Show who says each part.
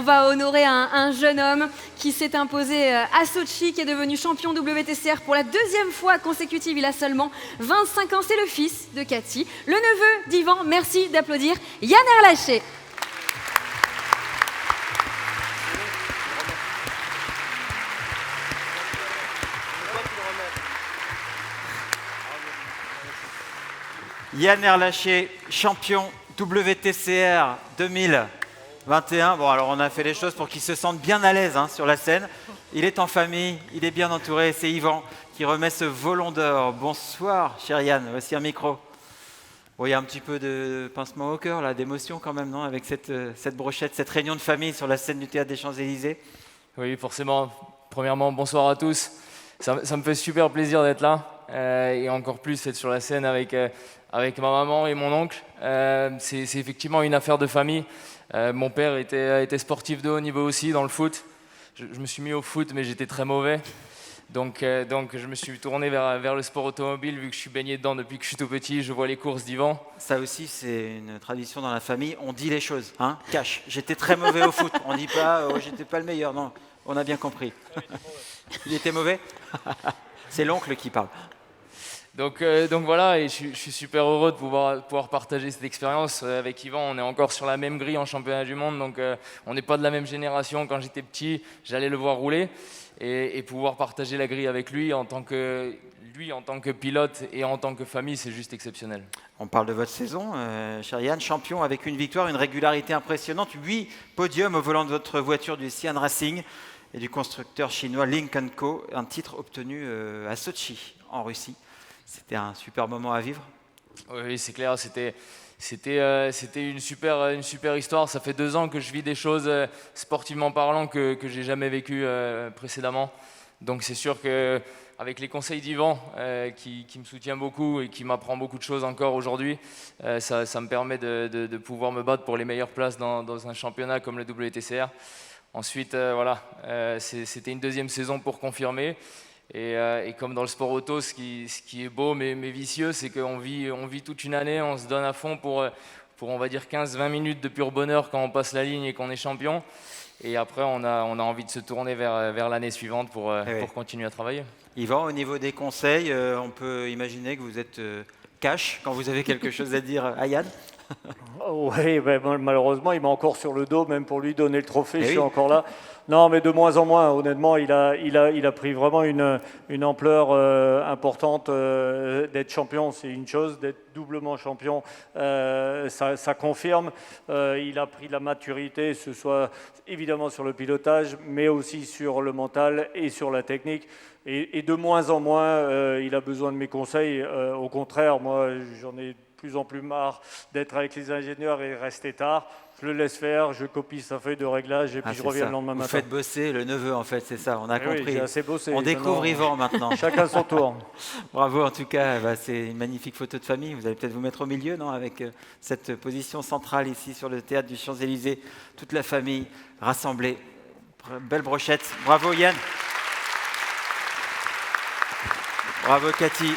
Speaker 1: va honorer un jeune homme qui s'est imposé à Sochi, qui est devenu champion WTCR pour la 2e fois consécutive. Il a seulement 25 ans. C'est le fils de Cathy, le neveu d'Yvan. Merci d'applaudir Yann Erlaché.
Speaker 2: Yann Erlaché, champion WTCR 2021. Bon, alors on a fait les choses pour qu'il se sente bien à l'aise sur la scène. Il est en famille, il est bien entouré. C'est Yvan qui remet ce volon d'or. Bonsoir, cher Yann. Voici un micro. Bon, il y a un petit peu de pincement au cœur, là, d'émotion quand même, non, avec cette brochette, cette réunion de famille sur la scène du Théâtre des Champs-Élysées.
Speaker 3: Oui, forcément. Premièrement, bonsoir à tous. Ça me fait super plaisir d'être là. Et encore plus être sur la scène avec ma maman et mon oncle. C'est effectivement une affaire de famille. Mon père était sportif de haut niveau aussi dans le foot. Je me suis mis au foot, mais j'étais très mauvais. Donc je me suis tourné vers le sport automobile, vu que je suis baigné dedans depuis que je suis tout petit. Je vois les courses d'Yvan.
Speaker 2: Ça aussi, c'est une tradition dans la famille. On dit les choses, cash. J'étais très mauvais au foot. On ne dit pas j'étais pas le meilleur. Non, on a bien compris. Il était mauvais. C'est l'oncle qui parle.
Speaker 3: Donc voilà, et je suis super heureux de pouvoir partager cette expérience avec Yvan. On est encore sur la même grille en championnat du monde, donc on n'est pas de la même génération. Quand j'étais petit, j'allais le voir rouler, et pouvoir partager la grille avec lui en tant que pilote et en tant que famille, c'est juste exceptionnel.
Speaker 2: On parle de votre saison, cher Yann, champion avec une victoire, une régularité impressionnante, 8 podiums au volant de votre voiture du Sian Racing et du constructeur chinois Lynk & Co, un titre obtenu à Sochi, en Russie. C'était un super moment à vivre.
Speaker 3: Oui, c'est clair, c'était une super histoire. Ça fait 2 ans que je vis des choses sportivement parlant que j'ai jamais vécues précédemment. Donc c'est sûr qu'avec les conseils d'Yvan, qui me soutient beaucoup et qui m'apprend beaucoup de choses encore aujourd'hui, ça me permet de pouvoir me battre pour les meilleures places dans un championnat comme le WTCR. Ensuite, c'était une 2e saison pour confirmer. Et comme dans le sport auto, ce qui est beau mais vicieux, c'est qu'on vit toute une année, on se donne à fond pour on va dire 15-20 minutes de pur bonheur quand on passe la ligne et qu'on est champion. Et après, on a envie de se tourner vers l'année suivante pour continuer à travailler.
Speaker 2: Yvan, au niveau des conseils, on peut imaginer que vous êtes cash quand vous avez quelque chose à dire à Yann.
Speaker 4: Oui, malheureusement, il m'a encore sur le dos, même pour lui donner le trophée, je suis encore là. Non, mais de moins en moins, honnêtement, il a pris vraiment une ampleur importante. D'être champion, c'est une chose, d'être doublement champion, ça confirme. Il a pris de la maturité, ce soit évidemment sur le pilotage, mais aussi sur le mental et sur la technique. Et de moins en moins, il a besoin de mes conseils. Au contraire, moi, j'en ai de plus en plus marre d'être avec les ingénieurs et rester tard. Je le laisse faire, je copie sa feuille de réglage et puis je reviens le lendemain matin.
Speaker 2: Vous faites bosser le neveu, en fait, c'est ça, on a compris.
Speaker 4: Oui, j'ai assez bossé.
Speaker 2: On découvre Yvan maintenant.
Speaker 4: Chacun son tour.
Speaker 2: Bravo, en tout cas, c'est une magnifique photo de famille. Vous allez peut-être vous mettre au milieu, non, avec cette position centrale ici sur le théâtre du Champs-Élysées. Toute la famille rassemblée. Belle brochette. Bravo Yann. Bravo Cathy.